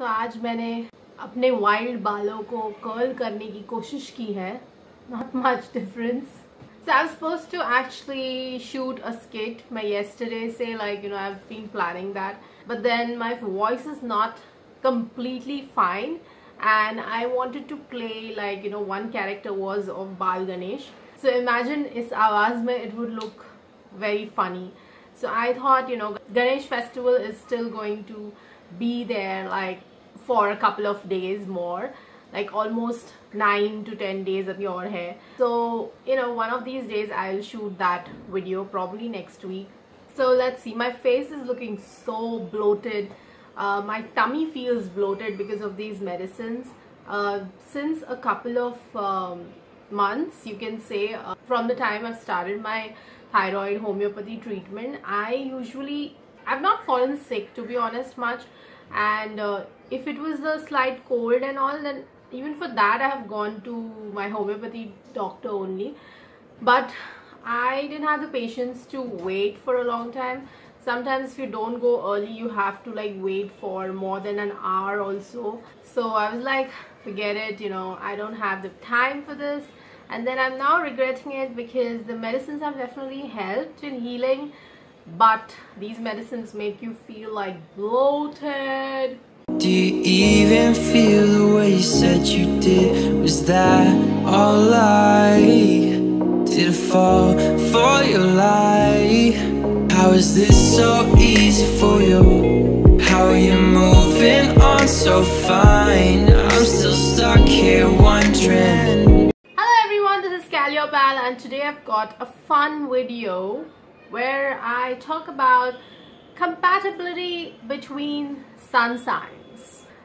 तो आज मैंने अपने वाइल्ड बालों को कर्ल करने की कोशिश की है. Not much difference. So I was supposed to actually shoot a skit. My yesterday say I've been planning that, but then my voice is not completely fine, and I wanted to play one character was of Bal Ganesh. So imagine is आवाज में it would look very funny. So I thought Ganesh festival is still going to be there for a couple of days more, almost 9 to 10 days of your hair. So one of these days I'll shoot that video, probably next week. So let's see. My face is looking so bloated. My tummy feels bloated because of these medicines since a couple of months, you can say. From the time I've started my thyroid homeopathy treatment, I've not fallen sick, to be honest, much. And if it was the slight cold and all, then even for that I have gone to my homeopathy doctor only. But I didn't have the patience to wait for a long time. Sometimes if you don't go early, you have to wait for more than an hour also. So I was like, forget it, I don't have the time for this. And then I'm now regretting it because the medicines have definitely helped in healing, but these medicines make you feel bloated. Do you even feel the way you said you did? Was that all a lie? Did I fall for your lie? How is this so easy for you? How are you moving on so fine? I'm still stuck here wondering. Hello everyone, this is Your Pal, and today I've got a fun video where I talk about compatibility between sun signs.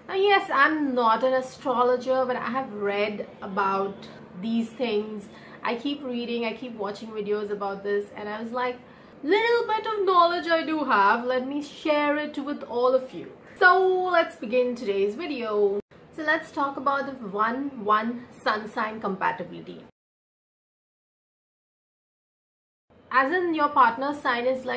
Now yes, I'm not an astrologer, but I have read about these things. I keep reading, I keep watching videos about this, and I was like, little bit of knowledge I do have, let me share it with all of you. So let's begin today's video. So let's talk about the 1-1 sun sign compatibility. As in your partner's sign is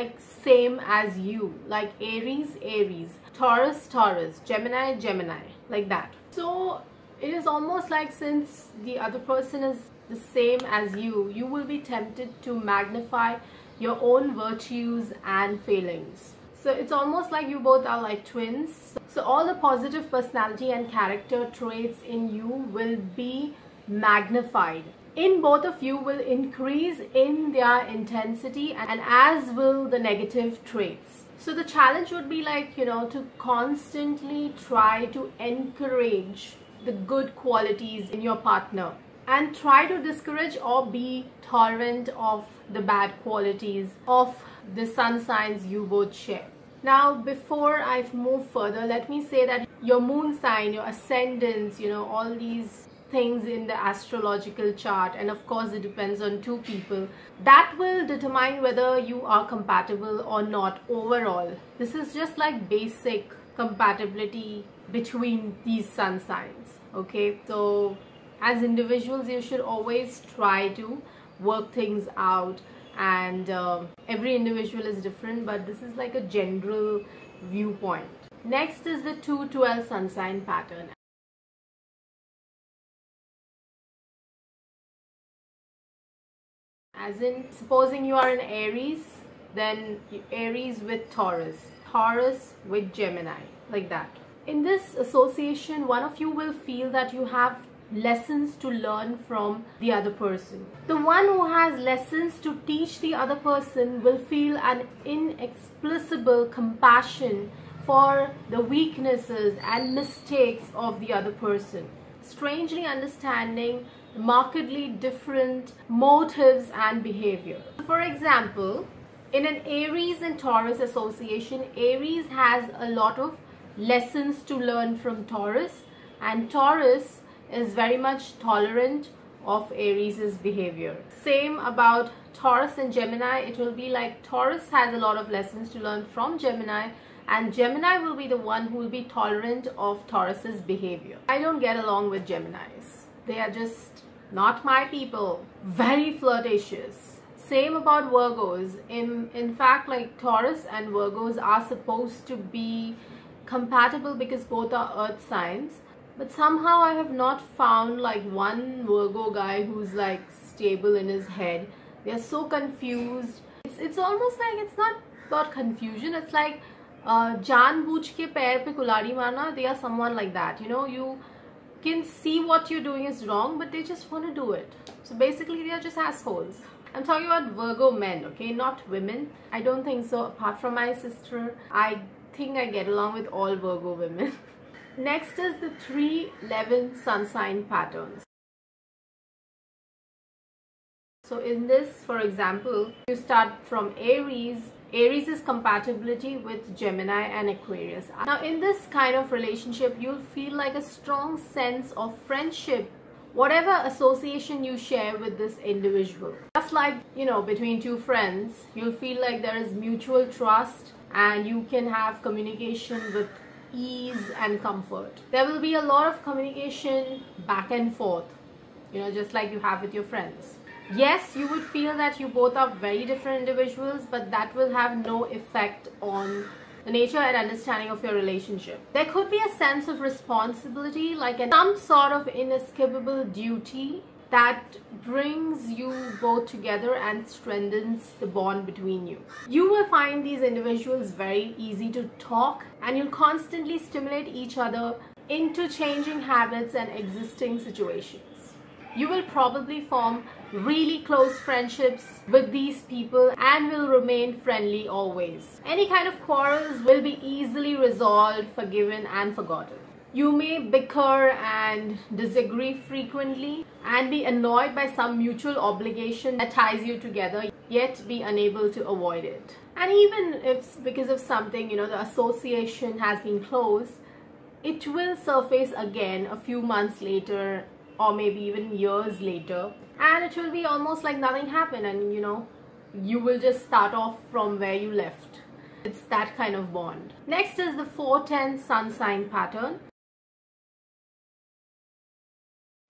same as you, like Aries, Aries, Taurus, Taurus, Gemini, Gemini, like that. So it is almost like since the other person is the same as you, you will be tempted to magnify your own virtues and failings. So it's almost like you both are like twins. So all the positive personality and character traits in you will be magnified. In both of you will increase in their intensity, and as will the negative traits. So the challenge would be to constantly try to encourage the good qualities in your partner and try to discourage or be tolerant of the bad qualities of the sun signs you both share. Now, before I move further, let me say that your moon sign, your ascendants, all these things in the astrological chart, and of course it depends on two people, that will determine whether you are compatible or not overall. This is just basic compatibility between these sun signs. Okay, so as individuals you should always try to work things out, and every individual is different, but this is a general viewpoint. Next is the 2-12 sun sign pattern. As in, supposing you are an Aries, then Aries with Taurus, Taurus with Gemini, like that. In this association, one of you will feel that you have lessons to learn from the other person. The one who has lessons to teach the other person will feel an inexplicable compassion for the weaknesses and mistakes of the other person, strangely understanding markedly different motives and behavior. For example, in an Aries and Taurus association, Aries has a lot of lessons to learn from Taurus, and Taurus is very much tolerant of Aries' behavior. Same about Taurus and Gemini. It will be Taurus has a lot of lessons to learn from Gemini, and Gemini will be the one who will be tolerant of Taurus's behavior. I don't get along with Geminis. They are just not my people. Very flirtatious. Same about Virgos. In fact, Taurus and Virgos are supposed to be compatible because both are earth signs. But somehow I have not found like one Virgo guy who's like stable in his head. They are so confused. It's almost like it's not about confusion. It's like जानबूझ के पैर पे कुल्हाड़ी मारना. They are someone like that. You know, you can see what you're doing is wrong, but they just want to do it. So basically, they are just assholes. I'm talking about Virgo men, okay, not women. I don't think so. Apart from my sister, I think I get along with all Virgo women. Next is the 3-11 sun sign patterns. So in this, for example, you start from Aries. Aries is compatibility with Gemini and Aquarius. Now in this kind of relationship, you'll feel like a strong sense of friendship, whatever association you share with this individual. Just like, you know, between two friends, you'll feel like there is mutual trust and you can have communication with ease and comfort. There will be a lot of communication back and forth, you know, just like you have with your friends. Yes, you would feel that you both are very different individuals, but that will have no effect on the nature and understanding of your relationship. There could be a sense of responsibility, like some sort of inescapable duty that brings you both together and strengthens the bond between you. You will find these individuals very easy to talk, and you'll constantly stimulate each other into changing habits and existing situations. You will probably form really close friendships with these people and will remain friendly always. Any kind of quarrels will be easily resolved, forgiven and forgotten. You may bicker and disagree frequently and be annoyed by some mutual obligation that ties you together, yet be unable to avoid it. And even if because of something, you know, the association has been closed, it will surface again a few months later or maybe even years later, and it will be almost like nothing happened, and you know, you will just start off from where you left. It's that kind of bond. Next is the 4-10 sun sign pattern.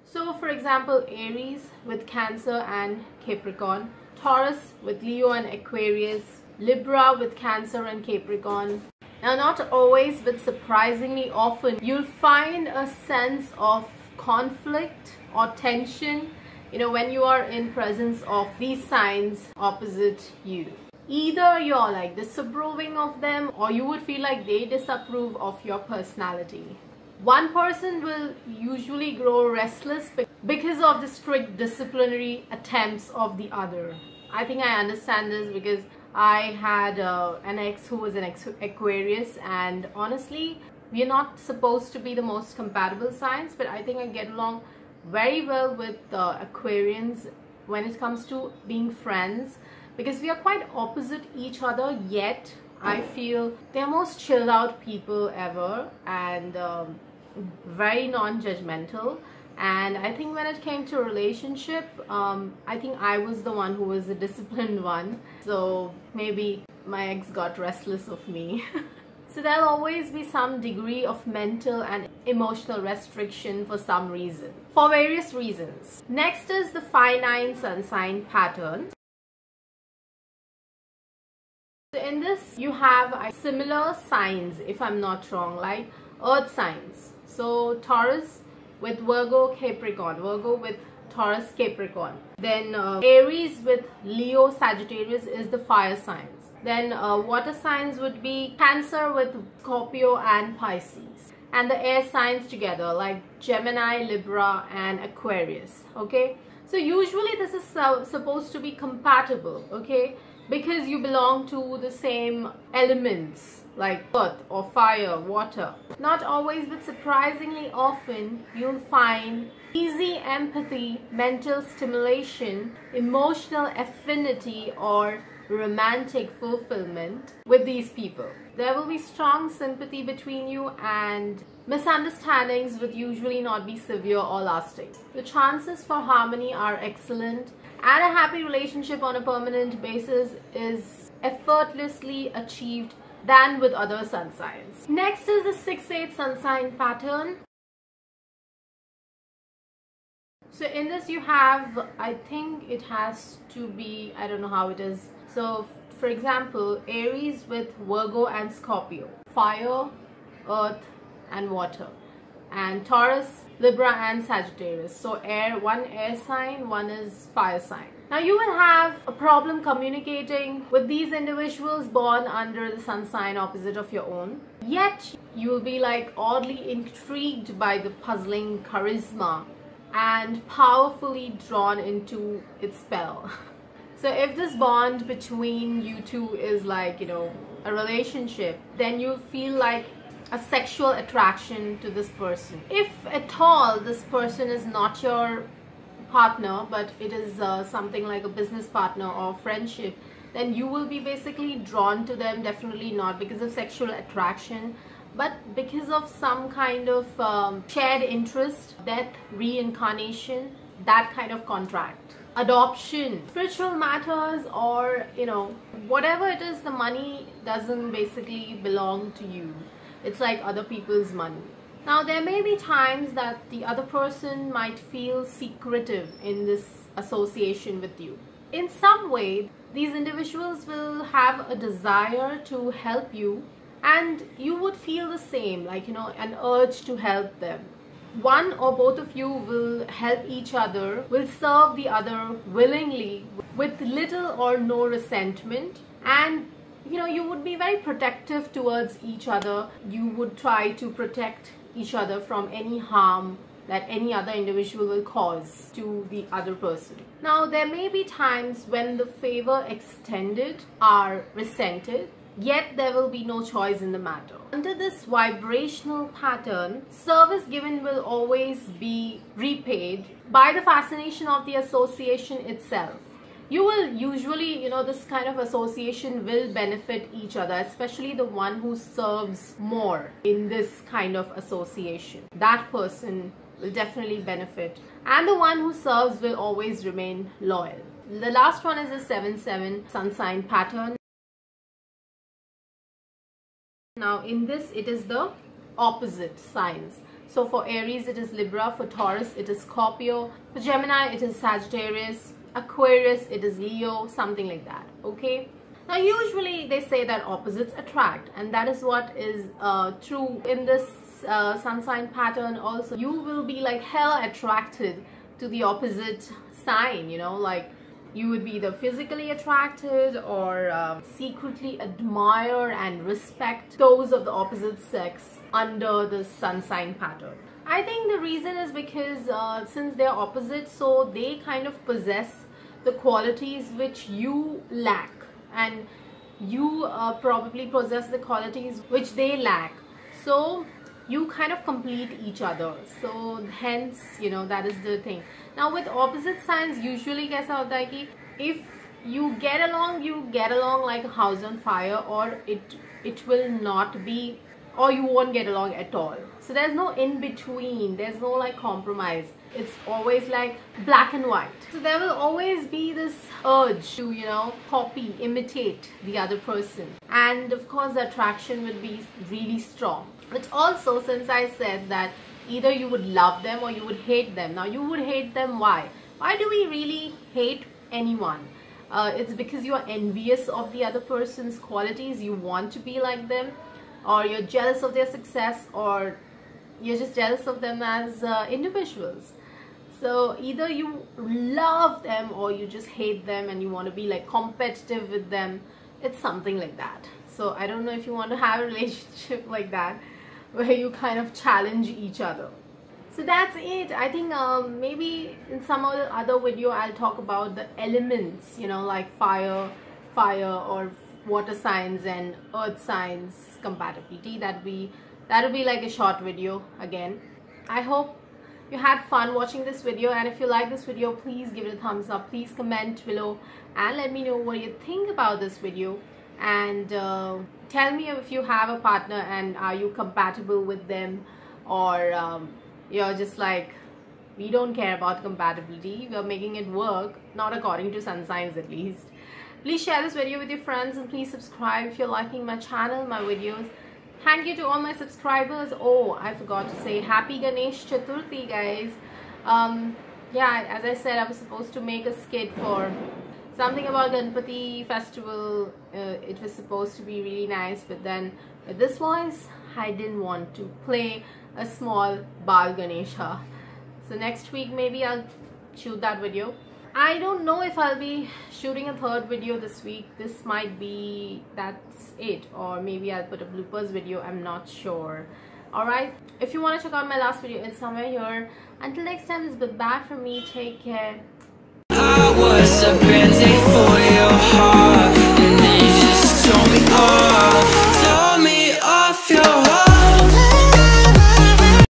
So for example, Aries with Cancer and Capricorn, Taurus with Leo and Aquarius, Libra with Cancer and Capricorn. Now not always, but surprisingly often, you'll find a sense of conflict or tension, you know, when you are in presence of these signs opposite you. Either you're like disapproving of them, or you would feel like they disapprove of your personality. One person will usually grow restless because of the strict disciplinary attempts of the other. I think I understand this because I had an ex who was an Aquarius, and honestly, we are not supposed to be the most compatible signs, but I think I get along very well with Aquarians when it comes to being friends, because we are quite opposite each other, yet I feel they're most chilled out people ever, and very non-judgmental. And I think when it came to relationship, I think I was the one who was the disciplined one, so maybe my ex got restless of me. So there'll always be some degree of mental and emotional restriction for some reason, for various reasons. Next is the 5-9 sun sign pattern. So in this, you have similar signs, if I'm not wrong, like earth signs. So Taurus with Virgo, Capricorn, Virgo with Taurus, Capricorn. Then Aries with Leo, Sagittarius is the fire signs. Then water signs would be Cancer with Scorpio and Pisces. And the air signs together like Gemini, Libra and Aquarius. Okay, so usually this is supposed to be compatible, okay, because you belong to the same elements like earth or fire, water. Not always, but surprisingly often, you'll find easy empathy, mental stimulation, emotional affinity or romantic fulfillment with these people. There will be strong sympathy between you, and misunderstandings would usually not be severe or lasting. The chances for harmony are excellent, and a happy relationship on a permanent basis is effortlessly achieved than with other sun signs. Next is the 6-8 sun sign pattern. So in this you have, I think it has to be, I don't know how it is. So for example, Aries with Virgo and Scorpio, fire, earth and water, and Taurus, Libra and Sagittarius. So air, one air sign, one is fire sign. Now you will have a problem communicating with these individuals born under the sun sign opposite of your own. Yet you will be like oddly intrigued by the puzzling charisma and powerfully drawn into its spell. So if this bond between you two is like, a relationship, then you'll feel like a sexual attraction to this person. If at all this person is not your partner, but it is something like a business partner or friendship, then you will be basically drawn to them, definitely not because of sexual attraction, but because of some kind of shared interest, death, reincarnation, that kind of contract, adoption, spiritual matters, or whatever it is. The money doesn't basically belong to you. It's like other people's money. Now there may be times that the other person might feel secretive in this association with you. In some way, these individuals will have a desire to help you, and you would feel the same, like an urge to help them. One or both of you will help each other, will serve the other willingly with little or no resentment, and you would be very protective towards each other. You would try to protect each other from any harm that any other individual will cause to the other person. Now there may be times when the favor extended are resented, yet there will be no choice in the matter. Under this vibrational pattern, service given will always be repaid by the fascination of the association itself. You will usually, this kind of association will benefit each other, especially the one who serves more in this kind of association. That person will definitely benefit, and the one who serves will always remain loyal. The last one is the 7-7 sun sign pattern. Now in this, it is the opposite signs. So for Aries, it is Libra. For Taurus, it is Scorpio. For Gemini, it is Sagittarius. Aquarius, it is Leo, something like that. Okay, now usually they say that opposites attract, and that is what is true in this sun sign pattern also. You will be like hell attracted to the opposite sign, like you would be either physically attracted or secretly admire and respect those of the opposite sex under the sun sign pattern. I think the reason is because since they're opposite, so they kind of possess the qualities which you lack, and you probably possess the qualities which they lack. So you kind of complete each other. So hence, that is the thing. Now with opposite signs, usually kaisa hota hai ki if you get along like a house on fire, or it will not be, or you won't get along at all. So there's no in between, there's no like compromise. It's always like black and white. So there will always be this urge to copy, imitate the other person, and of course the attraction will be really strong. But also, since I said that either you would love them or you would hate them. Now you would hate them. Why do we really hate anyone? It's because you are envious of the other person's qualities, you want to be like them, or you're jealous of their success, or you're just jealous of them as individuals. So either you love them or you just hate them and you want to be like competitive with them. It's something like that. So I don't know if you want to have a relationship like that where you kind of challenge each other. So that's it. I think maybe in some other video I'll talk about the elements, like fire or water signs and earth signs compatibility. That'll be like a short video again. I hope you had fun watching this video, and if you like this video, please give it a thumbs up. Please comment below and let me know what you think about this video, and tell me if you have a partner and are you compatible with them, or you're just like, we don't care about compatibility, we're making it work, not according to sun signs at least. Please share this video with your friends, and please subscribe if you're liking my channel, my videos. Thank you to all my subscribers. Oh, I forgot to say happy Ganesh Chaturthi, guys. Yeah, as I said, I was supposed to make a skit for something about Ganpati festival. It was supposed to be really nice, but then with this voice, I didn't want to play a small Bal Ganesha. So next week maybe I'll shoot that video. I don't know if I'll be shooting a third video this week. This might be that's it, or maybe I'll put a bloopers video. I'm not sure. Alright, if you want to check out my last video, it's somewhere here. Until next time, it's bye from me. Take care.